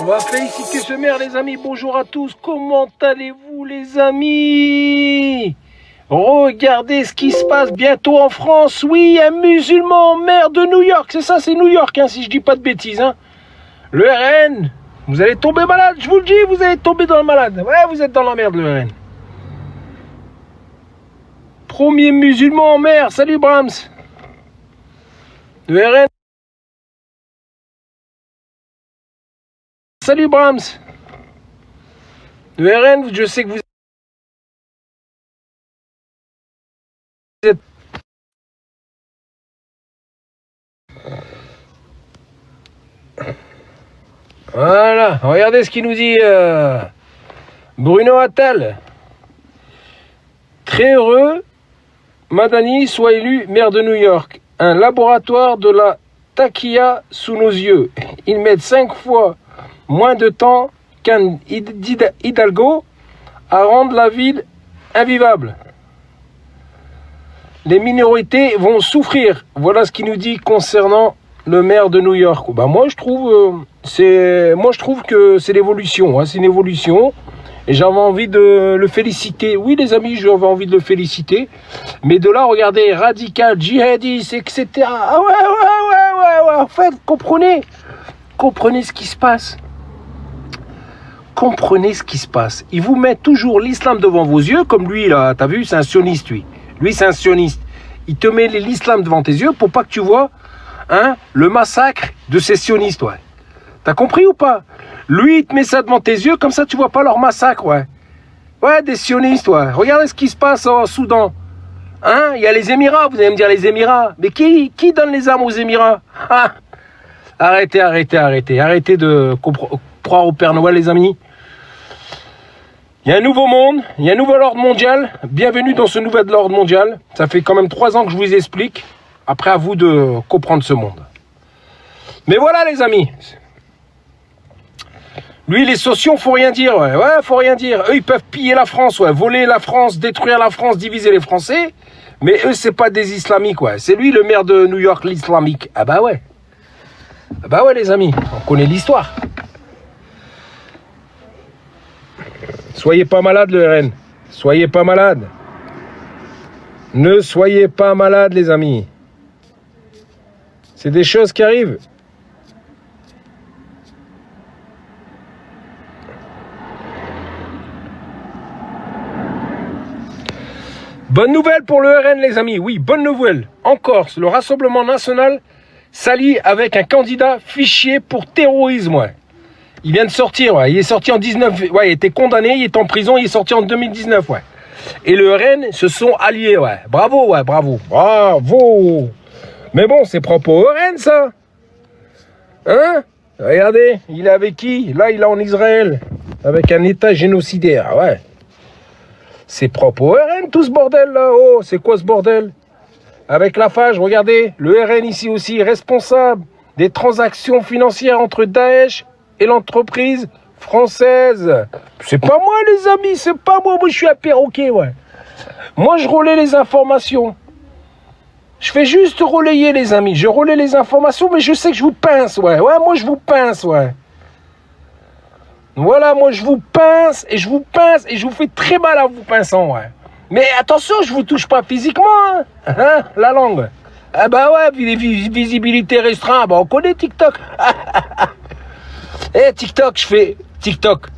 On va féliciter ce maire, les amis. Bonjour à tous. Comment allez-vous, les amis? Regardez ce qui se passe bientôt en France. Oui, un musulman maire de New York. C'est ça, c'est New York, hein, si je dis pas de bêtises. Hein. Le RN, vous allez tomber malade. Je vous le dis, vous allez tomber dans le malade. Ouais, vous êtes dans la merde, le RN. Premier musulman maire. Salut, Brahms. Le RN. Salut Brahms. Le RN, je sais que vous êtes... Voilà, regardez ce qu'il nous dit Bruno Attal. Très heureux, Madani soit élu maire de New York. Un laboratoire de la taquilla sous nos yeux. Ils mettent 5 fois moins de temps qu'un Hidalgo à rendre la ville invivable. Les minorités vont souffrir. Voilà ce qu'il nous dit concernant le maire de New York. Bah moi je trouve que c'est l'évolution. Hein, c'est une évolution. Et j'avais envie de le féliciter. Oui les amis, j'avais envie de le féliciter. Mais de là, regardez, radical, djihadiste, etc. Ah ouais. En fait, comprenez ce qui se passe. Comprenez ce qui se passe. Il vous met toujours l'islam devant vos yeux, comme lui, là, t'as vu, c'est un sioniste, lui. Lui, c'est un sioniste. Il te met l'islam devant tes yeux pour pas que tu vois le massacre de ces sionistes, ouais. T'as compris ou pas? Lui, il te met ça devant tes yeux, comme ça, tu vois pas leur massacre, ouais. Ouais, des sionistes, ouais. Regardez ce qui se passe au Soudan. Il y a les Émirats, vous allez me dire les Émirats. Mais qui donne les armes aux Émirats? Arrêtez de croire au Père Noël, les amis. Il y a un nouveau monde, il y a un nouvel ordre mondial. Bienvenue dans ce nouvel ordre mondial. Ça fait quand même 3 ans que je vous explique. Après, à vous de comprendre ce monde. Mais voilà, les amis. Lui, les sociaux, faut rien dire. Ouais, faut rien dire. Eux, ils peuvent piller la France, ouais, voler la France, détruire la France, diviser les Français. Mais eux, c'est pas des islamiques, ouais. C'est lui, le maire de New York, l'islamique. Ah bah ouais. Ah bah ouais, les amis. On connaît l'histoire. Soyez pas malade, le RN. Soyez pas malade. Ne soyez pas malade, les amis. C'est des choses qui arrivent. Bonne nouvelle pour le RN, les amis. Oui, bonne nouvelle. En Corse, le Rassemblement national s'allie avec un candidat fiché pour terrorisme, ouais. Il vient de sortir, ouais. Il est sorti en 19... Ouais, il était condamné, il est en prison, il est sorti en 2019, ouais. Et le RN se sont alliés, ouais. Bravo, ouais, bravo. Bravo. Mais bon, c'est propre au RN, ça. Hein? Regardez, il est avec qui? Là, il est en Israël. Avec un État génocidaire, ouais. C'est propre au RN, tout ce bordel, là. Oh, c'est quoi ce bordel? Avec la Fage, regardez. Le RN, ici aussi, responsable des transactions financières entre Daesh et l'entreprise française. C'est pas moi, les amis, c'est pas moi. Moi, je suis un perroquet, ouais. Moi, je relaie les informations. Je fais juste relayer, les amis. Je relaie les informations, mais je sais que je vous pince, ouais. Ouais, moi, je vous pince, ouais. Voilà, moi, je vous pince, et je vous fais très mal en vous pinçant, ouais. Mais attention, je vous touche pas physiquement, hein, la langue. Ah bah ouais, visibilité restreinte, bah on connaît TikTok. TikTok, je fais TikTok.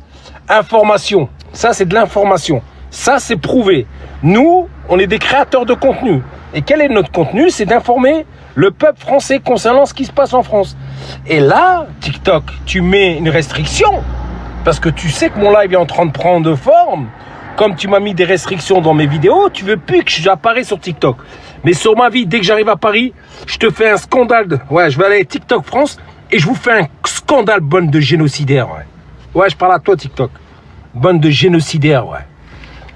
Information. Ça, c'est de l'information. Ça, c'est prouvé. Nous, on est des créateurs de contenu. Et quel est notre contenu? C'est d'informer le peuple français concernant ce qui se passe en France. Et là, TikTok, tu mets une restriction. Parce que tu sais que mon live est en train de prendre forme. Comme tu m'as mis des restrictions dans mes vidéos, tu veux plus que j'apparais sur TikTok. Mais sur ma vie, dès que j'arrive à Paris, je te fais un scandale. Ouais, je vais aller à TikTok France et je vous fais un scandale, bonne de génocidaire, ouais. Ouais, je parle à toi, TikTok. Bonne de génocidaire, ouais.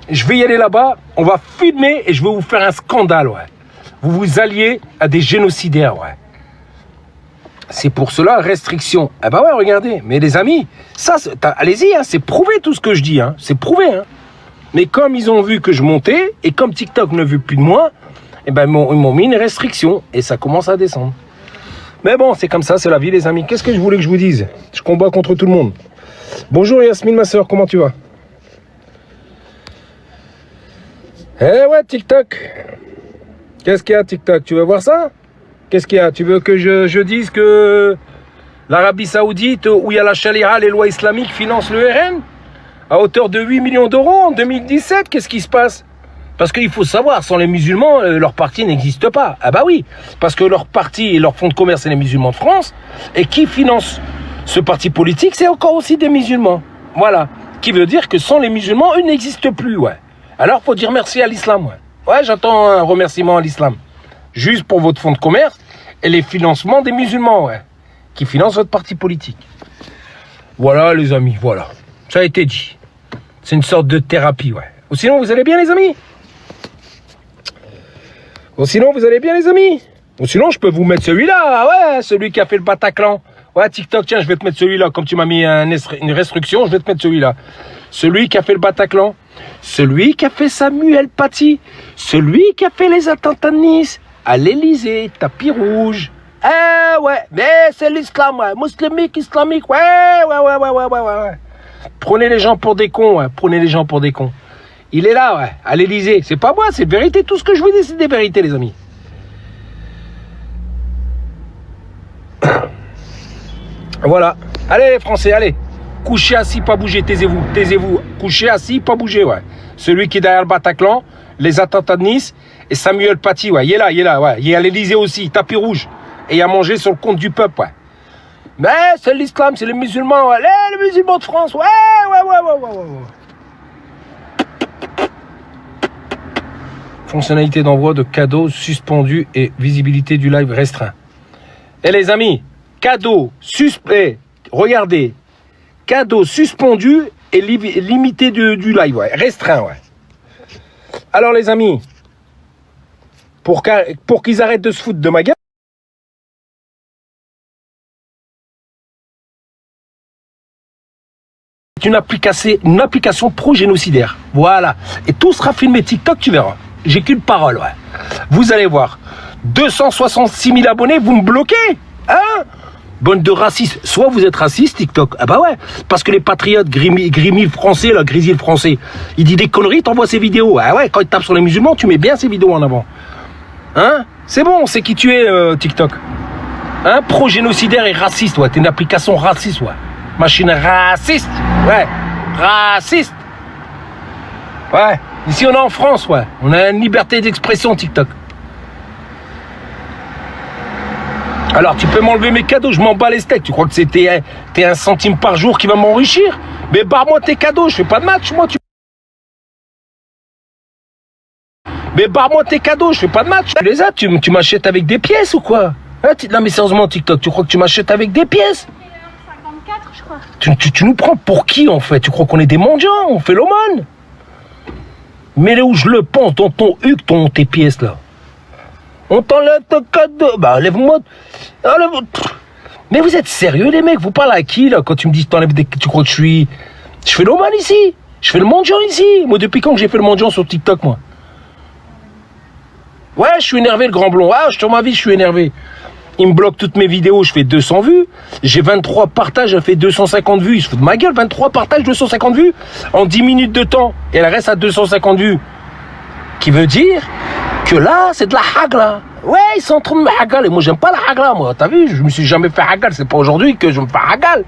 Je vais y aller là-bas, on va filmer et je vais vous faire un scandale, ouais. Vous vous alliez à des génocidaires, ouais. C'est pour cela, restriction. Ah bah ouais, regardez. Mais les amis, ça, allez-y, hein, c'est prouvé tout ce que je dis, hein. C'est prouvé, hein. Mais comme ils ont vu que je montais, et comme TikTok ne veut plus de moi, et ben, ils m'ont mis une restriction et ça commence à descendre. Mais bon, c'est comme ça, c'est la vie, les amis. Qu'est-ce que je voulais que je vous dise? Je combats contre tout le monde. Bonjour Yasmine, ma soeur, comment tu vas? Eh ouais, TikTok. Qu'est-ce qu'il y a, TikTok? Tu veux voir ça? Qu'est-ce qu'il y a? Tu veux que je dise que l'Arabie Saoudite, où il y a la charia, les lois islamiques, finance le RN à hauteur de 8 millions d'euros en 2017? Qu'est-ce qui se passe? Parce qu'il faut savoir, sans les musulmans, leur parti n'existe pas. Ah bah oui, parce que leur parti et leur fonds de commerce, c'est les musulmans de France. Et qui finance ce parti politique, c'est encore aussi des musulmans. Voilà. Qui veut dire que sans les musulmans, eux n'existent plus, ouais. Alors, faut dire merci à l'islam, ouais. Ouais, j'attends un remerciement à l'islam. Juste pour votre fonds de commerce et les financements des musulmans, ouais. Qui financent votre parti politique. Voilà, les amis, voilà. Ça a été dit. C'est une sorte de thérapie, ouais. Ou sinon, vous allez bien, les amis? Ou sinon, vous allez bien, les amis? Ou sinon, je peux vous mettre celui-là, ouais, celui qui a fait le Bataclan. Ouais, TikTok, tiens, je vais te mettre celui-là. Comme tu m'as mis une restriction, je vais te mettre celui-là. Celui qui a fait le Bataclan. Celui qui a fait Samuel Paty. Celui qui a fait les attentats de Nice. À l'Élysée, tapis rouge. Eh ouais, mais c'est l'islam, ouais. Musulmique, islamique, ouais. Prenez les gens pour des cons, ouais. Prenez les gens pour des cons. Il est là, ouais, à l'Élysée. C'est pas moi, c'est de vérité. Tout ce que je vous dis, c'est des vérités, les amis. Voilà. Allez, les Français, allez. Couchez assis, pas bouger. Taisez-vous, taisez-vous. Couchez assis, pas bouger, ouais. Celui qui est derrière le Bataclan, les attentats de Nice, et Samuel Paty, ouais. Il est là, ouais. Il est à l'Élysée aussi, tapis rouge. Et il a mangé sur le compte du peuple, ouais. Mais c'est l'islam, c'est les musulmans, ouais. Les musulmans de France, ouais. Fonctionnalité d'envoi de cadeaux suspendus et visibilité du live restreint. Et les amis, cadeaux suspendus, regardez, cadeaux suspendus et limité du live, ouais, restreint, ouais. Alors les amis, pour qu'ils arrêtent de se foutre de ma gueule, c'est une application pro-génocidaire. Voilà. Et tout sera filmé TikTok, tu verras. J'ai qu'une parole, ouais. Vous allez voir. 266 000 abonnés, vous me bloquez, hein? Bande de racistes. Soit vous êtes raciste, TikTok. Ah bah ouais. Parce que les patriotes, Grimmy le français, là, Grisy le français, il dit des conneries, t'envoies ses vidéos. Ah ouais, quand il tape sur les musulmans, tu mets bien ses vidéos en avant. Hein? C'est bon, c'est qui tu es, TikTok. Hein? Pro-génocidaire et raciste, ouais. T'es une application raciste, ouais. Machine raciste. Ouais. Raciste. Ouais. Ici, on est en France, ouais. On a une liberté d'expression, TikTok. Alors, tu peux m'enlever mes cadeaux, je m'en bats les steaks. Tu crois que t'es 1 centime par jour qui va m'enrichir? Mais barre-moi tes cadeaux, je fais pas de match, moi. Mais barre-moi tes cadeaux, je fais pas de match. Tu les as, tu m'achètes avec des pièces ou quoi? Hein, non, mais sérieusement, TikTok, tu crois que tu m'achètes avec des pièces? 54, je crois. Tu nous prends pour qui, en fait? Tu crois qu'on est des mendiants? On fait l'aumône? Mais là où je le pense, dans ton huc, tes pièces, là. On t'enlève ton cadeau. Bah, enlève-moi. Mais vous êtes sérieux, les mecs? Vous parlez à qui, là, quand tu me dis t'enlèves des... Tu crois que je fais l'aumône ici? Je fais le mendiant ici? Moi, depuis quand que j'ai fait le mendiant sur TikTok, moi? Ouais, je suis énervé, le grand blond. Ah, sur ma vie, je suis énervé. Il me bloque toutes mes vidéos, je fais 200 vues. J'ai 23 partages, elle fait 250 vues. Il se fout de ma gueule, 23 partages, 250 vues en 10 minutes de temps. Et elle reste à 250 vues. Qui veut dire que là, c'est de la hagla. Ouais, ils sont en train de me hagal. Et moi, j'aime pas la hagla, moi. T'as vu, je me suis jamais fait hagal. C'est pas aujourd'hui que je me fais hagal.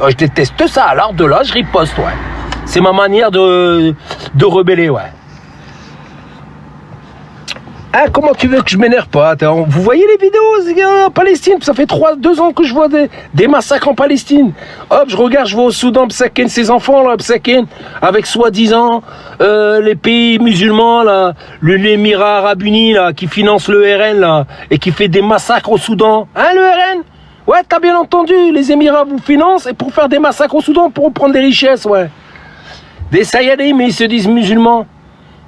Je déteste ça. Alors de là, je riposte, ouais. C'est ma manière de rebeller, ouais. Ah, comment tu veux que je m'énerve pas? Vous voyez les vidéos en Palestine? Ça fait 2 ans que je vois des massacres en Palestine. Hop, je regarde, je vois au Soudan, Psaken, ces enfants là, Psaken, avec soi-disant les pays musulmans là, l'Émirat Arabe Uni là, qui finance le RN là, et qui fait des massacres au Soudan. Hein, le RN? Ouais, t'as bien entendu, les Émirats vous financent et pour faire des massacres au Soudan, pour prendre des richesses, ouais. Des Sayadim, mais ils se disent musulmans.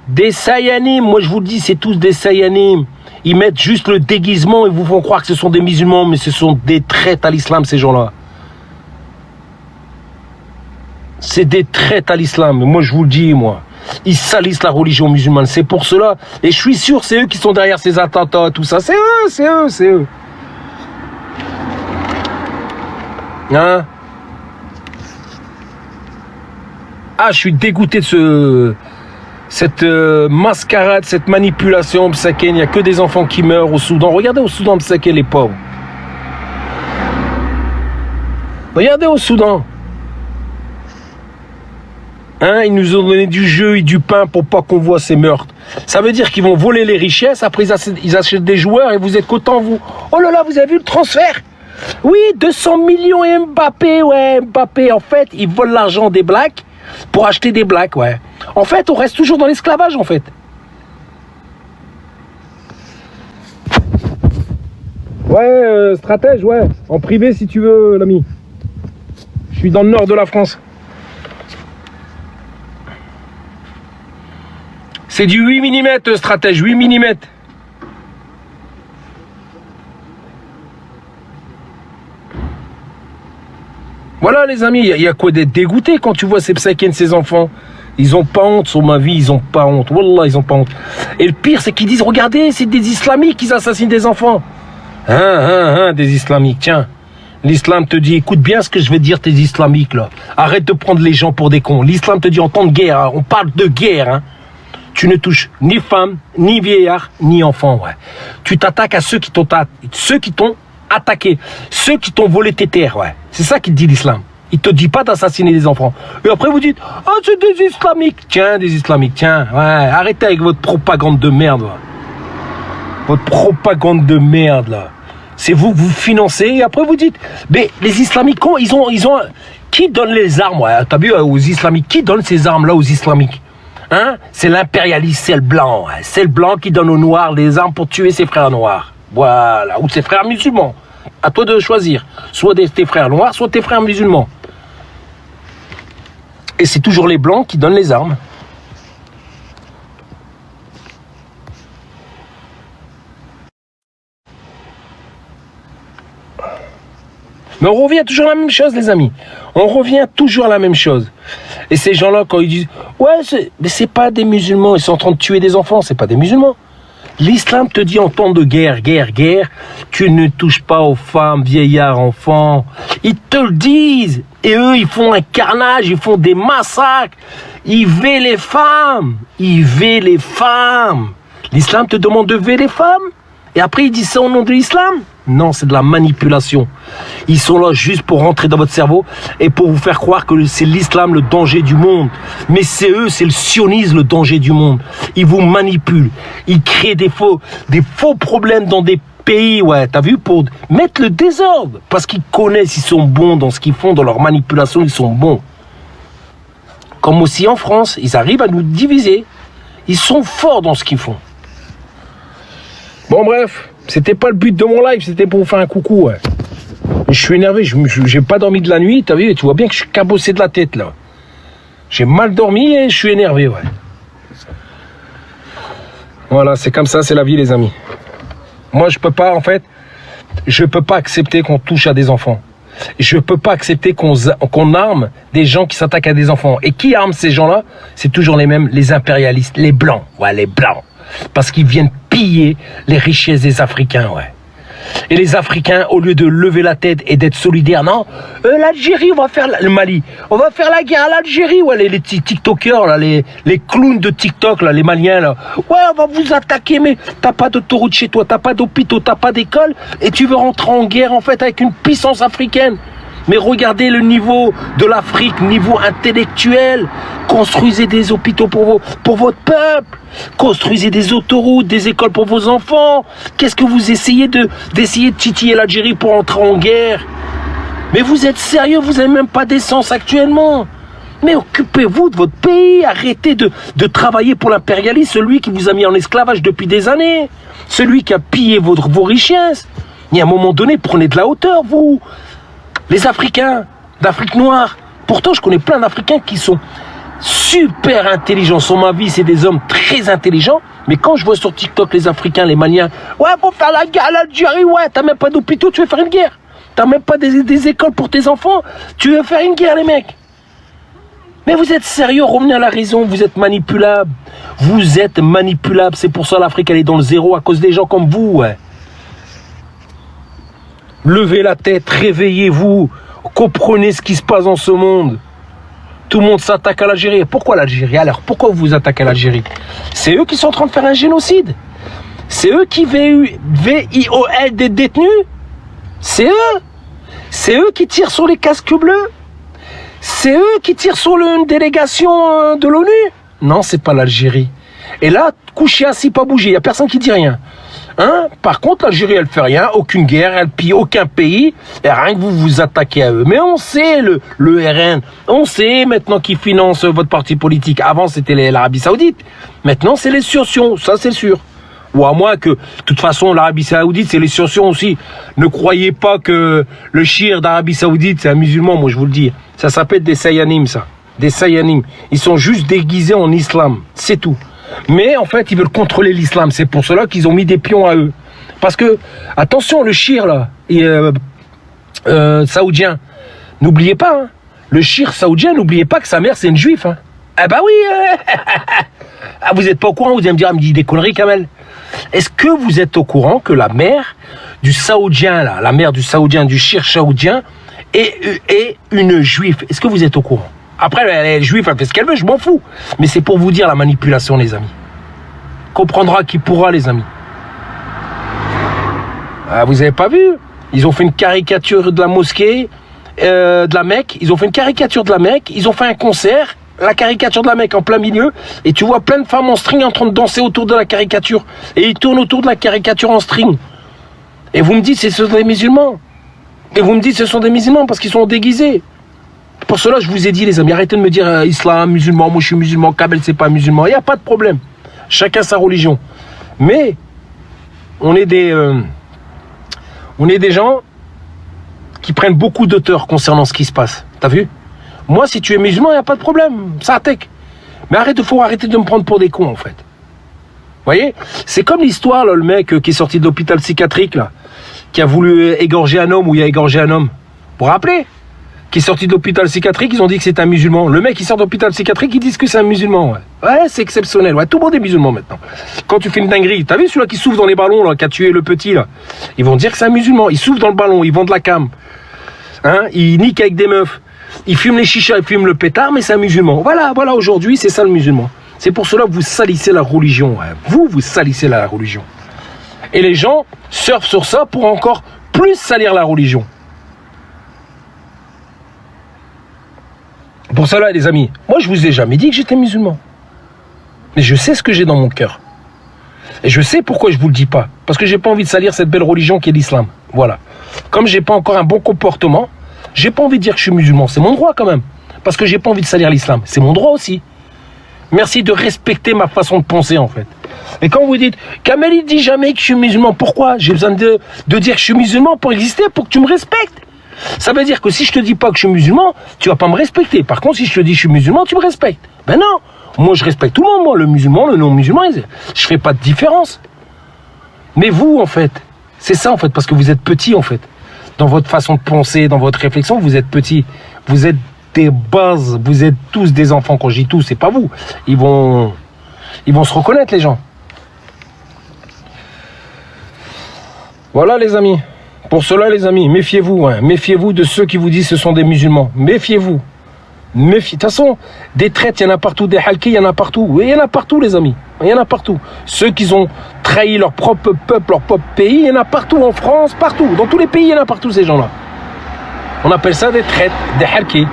Des Sayanim, moi je vous le dis, c'est tous des Sayanim. Ils mettent juste le déguisement et vous font croire que ce sont des musulmans, mais ce sont des traites à l'islam, ces gens-là. C'est des traites à l'islam, moi je vous le dis, moi. Ils salissent la religion musulmane. C'est pour cela. Et je suis sûr, c'est eux qui sont derrière ces attentats, tout ça. C'est eux, c'est eux, c'est eux. Hein? Ah, je suis dégoûté de cette mascarade, cette manipulation. Msaken, il n'y a que des enfants qui meurent au Soudan. Regardez au Soudan, Msaken, les pauvres. Regardez au Soudan. Hein, ils nous ont donné du jeu et du pain pour pas qu'on voit ces meurtres. Ça veut dire qu'ils vont voler les richesses, après ils achètent des joueurs et vous êtes contents, vous. Oh là là, vous avez vu le transfert? Oui, 200 millions et Mbappé, ouais, Mbappé. En fait, ils volent l'argent des blacks pour acheter des blacks, ouais. En fait, on reste toujours dans l'esclavage, en fait. Ouais, stratège, ouais. En privé, si tu veux, l'ami. Je suis dans le nord de la France. C'est du 8 mm, stratège, 8 mm. Voilà les amis, il y a quoi d'être dégoûté quand tu vois ces psaken, ces enfants. Ils ont pas honte sur ma vie, ils ont pas honte. Wallah, ils ont pas honte. Et le pire, c'est qu'ils disent, regardez, c'est des islamiques qui assassinent des enfants. Des islamiques, tiens. L'islam te dit, écoute bien ce que je vais dire, tes islamiques là. Arrête de prendre les gens pour des cons. L'islam te dit en temps de guerre, hein, on parle de guerre, hein. Tu ne touches ni femme, ni vieillard, ni enfant, ouais. Tu t'attaques à ceux qui t'ont attaqué, ceux qui t'ont volé tes terres, ouais. C'est ça qu'il te dit l'islam. Il te dit pas d'assassiner des enfants. Et après vous dites, oh c'est des islamiques. Tiens, des islamiques, tiens, ouais. Arrêtez avec votre propagande de merde, là. Votre propagande de merde, là. C'est vous que vous financez et après vous dites, mais les islamiques, ils ont, qui donne les armes, ouais. T'as vu, aux islamiques, qui donne ces armes-là aux islamiques? Hein? C'est l'impérialiste, c'est le blanc. C'est le blanc qui donne aux noirs les armes pour tuer ses frères noirs. Voilà. Ou ses frères musulmans. À toi de choisir. Soit tes frères noirs, soit tes frères musulmans. Et c'est toujours les blancs qui donnent les armes. Mais on revient toujours à la même chose, les amis. On revient toujours à la même chose. Et ces gens-là, quand ils disent « Ouais, mais c'est pas des musulmans, ils sont en train de tuer des enfants. » C'est pas des musulmans. L'islam te dit en temps de guerre, tu ne touches pas aux femmes, vieillards, enfants. Ils te le disent. Et eux, ils font un carnage, ils font des massacres. Ils vêent les femmes. L'islam te demande de vêer les femmes. Et après, ils disent ça au nom de l'islam? Non, c'est de la manipulation. Ils sont là juste pour rentrer dans votre cerveau et pour vous faire croire que c'est l'islam le danger du monde. Mais c'est eux, c'est le sionisme le danger du monde. Ils vous manipulent. Ils créent des faux problèmes dans des pays, ouais, t'as vu, pour mettre le désordre. Parce qu'ils connaissent, ils sont bons dans ce qu'ils font, dans leur manipulation, ils sont bons. Comme aussi en France, ils arrivent à nous diviser. Ils sont forts dans ce qu'ils font. Bon bref, c'était pas le but de mon live, c'était pour vous faire un coucou, ouais. Je suis énervé, j'ai pas dormi de la nuit, t'as vu, tu vois bien que je suis cabossé de la tête, là. J'ai mal dormi et je suis énervé, ouais. Voilà, c'est comme ça, c'est la vie, les amis. Moi, je peux pas accepter qu'on touche à des enfants. Je peux pas accepter qu'on arme des gens qui s'attaquent à des enfants. Et qui arme ces gens-là? C'est toujours les mêmes, les impérialistes, les blancs, ouais, les blancs. Parce qu'ils viennent piller les richesses des Africains, ouais. Et les Africains, au lieu de lever la tête et d'être solidaires, non, l'Algérie, on va faire le Mali, on va faire la guerre à l'Algérie, ouais, les TikTokers, là, les clowns de TikTok, là, les Maliens, là, ouais, on va vous attaquer, mais t'as pas d'autoroute chez toi, t'as pas d'hôpitaux, t'as pas d'école, et tu veux rentrer en guerre, en fait, avec une puissance africaine. Mais regardez le niveau de l'Afrique, niveau intellectuel. Construisez des hôpitaux pour votre peuple. Construisez des autoroutes, des écoles pour vos enfants. Qu'est-ce que vous essayez d'essayer de titiller l'Algérie pour entrer en guerre? Mais vous êtes sérieux, vous n'avez même pas d'essence actuellement. Mais occupez-vous de votre pays. Arrêtez de travailler pour l'impérialiste, celui qui vous a mis en esclavage depuis des années. Celui qui a pillé vos richesses. Et à un moment donné, prenez de la hauteur, vous. Les Africains d'Afrique noire. Pourtant, je connais plein d'Africains qui sont super intelligents. Sur ma vie, c'est des hommes très intelligents. Mais quand je vois sur TikTok les Africains, les Maliens, ouais, pour faire la guerre à l'Algérie, ouais, t'as même pas d'hôpitaux, tu veux faire une guerre. T'as même pas des écoles pour tes enfants, tu veux faire une guerre, les mecs. Mais vous êtes sérieux, revenez à la raison, vous êtes manipulable. Vous êtes manipulable, c'est pour ça l'Afrique elle est dans le zéro à cause des gens comme vous. Ouais. Levez la tête, réveillez-vous, comprenez ce qui se passe dans ce monde. Tout le monde s'attaque à l'Algérie. Pourquoi l'Algérie? Alors, pourquoi vous vous attaquez à l'Algérie? C'est eux qui sont en train de faire un génocide. C'est eux qui VIOL des détenus. C'est eux. C'est eux qui tirent sur les casques bleus. C'est eux qui tirent sur une délégation de l'ONU. Non, c'est pas l'Algérie. Et là, couché assis, pas bouger. Il n'y a personne qui dit rien. Hein? Par contre, l'Algérie, elle fait rien, aucune guerre, elle pille aucun pays, et rien que vous vous attaquez à eux. Mais on sait, le RN, on sait maintenant qui finance votre parti politique. Avant, c'était l'Arabie Saoudite. Maintenant, c'est les Sciencions, ça c'est sûr. Ou à moins que, de toute façon, l'Arabie Saoudite, c'est les Sciencions aussi. Ne croyez pas que le shir d'Arabie Saoudite, c'est un musulman, moi je vous le dis. Ça s'appelle des Sayanim, ça. Des Sayanim. Ils sont juste déguisés en islam, c'est tout. Mais en fait, ils veulent contrôler l'islam. C'est pour cela qu'ils ont mis des pions à eux. Parce que, attention, le shir, là, saoudien, n'oubliez pas, hein, le shir saoudien, n'oubliez pas que sa mère, c'est une juive. Hein. Ah bah oui ah, vous n'êtes pas au courant, vous allez me dire, elle me dit des conneries, Kamel. Est-ce que vous êtes au courant que la mère du saoudien, là, la mère du saoudien, du shir saoudien, est une juive? Est-ce que vous êtes au courant? Après, elle est juive, elle fait ce qu'elle veut, je m'en fous. Mais c'est pour vous dire la manipulation, les amis. Comprendra qui pourra, les amis. Ah, vous avez pas vu? Ils ont fait une caricature de la mosquée, de la Mecque. Ils ont fait une caricature de la Mecque. Ils ont fait un concert, la caricature de la Mecque en plein milieu. Et tu vois plein de femmes en string en train de danser autour de la caricature. Et ils tournent autour de la caricature en string. Et vous me dites, ce sont des musulmans. Et vous me dites, ce sont des musulmans parce qu'ils sont déguisés. Pour cela, je vous ai dit, les amis, arrêtez de me dire islam, musulman, moi je suis musulman, Kamel c'est pas musulman. Il n'y a pas de problème. Chacun sa religion. Mais, on est des gens qui prennent beaucoup d'auteur concernant ce qui se passe. T'as vu? Moi, si tu es musulman, il n'y a pas de problème. Ça attaque. Mais faut arrêter de me prendre pour des cons, en fait. Vous voyez? C'est comme l'histoire, là, le mec qui est sorti de l'hôpital psychiatrique, là, qui a voulu égorger un homme ou il a égorgé un homme. Vous vous rappelez? Qui est sorti de l'hôpital psychiatrique, ils ont dit que c'est un musulman. Le mec qui sort de l'hôpital psychiatrique, ils disent que c'est un musulman. Ouais, c'est exceptionnel. Ouais, tout le monde est musulman maintenant. Quand tu fais une dinguerie, t'as vu celui-là qui souffle dans les ballons, là, qui a tué le petit, là? Ils vont dire que c'est un musulman. Il souffle dans le ballon, ils vendent de la cam. Hein? Il nique avec des meufs. Il fume les chichas, il fume le pétard, mais c'est un musulman. Voilà, aujourd'hui, c'est ça le musulman. C'est pour cela que vous salissez la religion. Ouais. Vous salissez la religion. Et les gens surfent sur ça pour encore plus salir la religion. Pour cela, les amis, moi je vous ai jamais dit que j'étais musulman. Mais je sais ce que j'ai dans mon cœur. Et je sais pourquoi je vous le dis pas. Parce que j'ai pas envie de salir cette belle religion qui est l'islam. Voilà. Comme j'ai pas encore un bon comportement, j'ai pas envie de dire que je suis musulman. C'est mon droit quand même. Parce que j'ai pas envie de salir l'islam. C'est mon droit aussi. Merci de respecter ma façon de penser en fait. Et quand vous dites, Kamel il dit jamais que je suis musulman, pourquoi? J'ai besoin de dire que je suis musulman pour exister, pour que tu me respectes. Ça veut dire que si je te dis pas que je suis musulman, tu vas pas me respecter. Par contre, si je te dis que je suis musulman, tu me respectes. Ben non, moi je respecte tout le monde, moi, le musulman, le non-musulman, je fais pas de différence. Mais vous, en fait, c'est ça en fait, parce que vous êtes petit en fait. Dans votre façon de penser, dans votre réflexion, vous êtes petit. Vous êtes des bases, vous êtes tous des enfants. Quand je dis tous, c'est pas vous. Ils vont se reconnaître, les gens. Voilà, les amis. Pour cela, les amis, méfiez-vous. Hein. Méfiez-vous de ceux qui vous disent que ce sont des musulmans. Méfiez-vous. De toute façon, des traites, il y en a partout. Des halkis, il y en a partout. Oui, il y en a partout, les amis. Il y en a partout. Ceux qui ont trahi leur propre peuple, leur propre pays, il y en a partout en France, partout. Dans tous les pays, il y en a partout, ces gens-là. On appelle ça des traites, des halkis.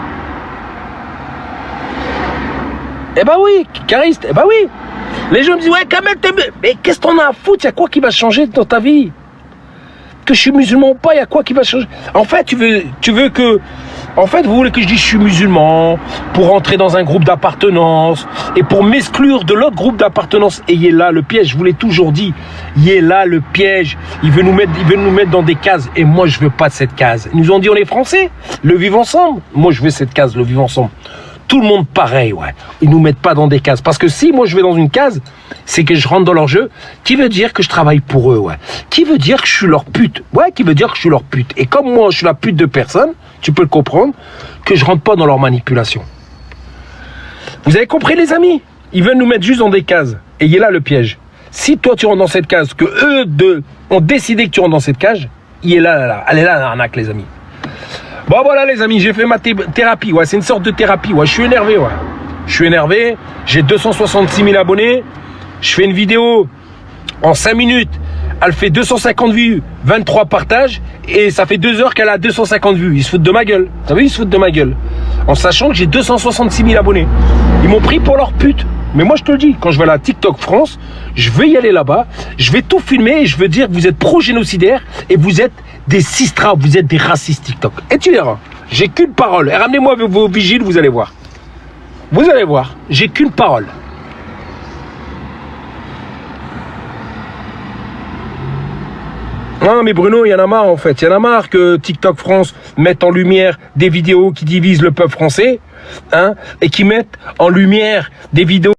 Eh ben oui, cariste, eh ben oui. Les gens me disent, ouais, Kamel, mais qu'est-ce qu'on a à foutre? Il y a quoi qui va changer dans ta vie? Que je suis musulman ou pas, il y a quoi qui va changer? En fait, tu veux que... En fait, vous voulez que je dise je suis musulman pour entrer dans un groupe d'appartenance et pour m'exclure de l'autre groupe d'appartenance. Et il est là le piège, je vous l'ai toujours dit. Il est là le piège. Il veut nous mettre dans des cases. Et moi, je veux pas de cette case. Ils nous ont dit on est français, le vivre ensemble. Moi, je veux cette case, le vivre ensemble. Tout le monde pareil, ouais. Ils nous mettent pas dans des cases. Parce que si moi je vais dans une case, c'est que je rentre dans leur jeu, qui veut dire que je travaille pour eux, ouais. Qui veut dire que je suis leur pute. Ouais, qui veut dire que je suis leur pute. Et comme moi, je suis la pute de personne, tu peux le comprendre, que je rentre pas dans leur manipulation. Vous avez compris, les amis? Ils veulent nous mettre juste dans des cases. Et il est là le piège. Si toi, tu rentres dans cette case, que eux deux ont décidé que tu rentres dans cette cage, il est là. Elle est là, l'arnaque, les amis. Bon, voilà, les amis, j'ai fait ma thérapie. Ouais, c'est une sorte de thérapie. Ouais, je suis énervé, ouais. Je suis énervé. J'ai 266 000 abonnés. Je fais une vidéo en 5 minutes. Elle fait 250 vues, 23 partages. Et ça fait 2 heures qu'elle a 250 vues. Ils se foutent de ma gueule. Vous savez, ils se foutent de ma gueule. En sachant que j'ai 266 000 abonnés. Ils m'ont pris pour leur pute. Mais moi, je te le dis, quand je vais à la TikTok France, je vais y aller là-bas. Je vais tout filmer et je veux dire que vous êtes pro-génocidaires et vous êtes des sistras, vous êtes des racistes TikTok. Et tu verras. J'ai qu'une parole. Et ramenez-moi vos vigiles, vous allez voir. Vous allez voir. J'ai qu'une parole. Non mais Bruno, il y en a marre en fait. Il y en a marre que TikTok France mette en lumière des vidéos qui divisent le peuple français, hein, et qui mettent en lumière des vidéos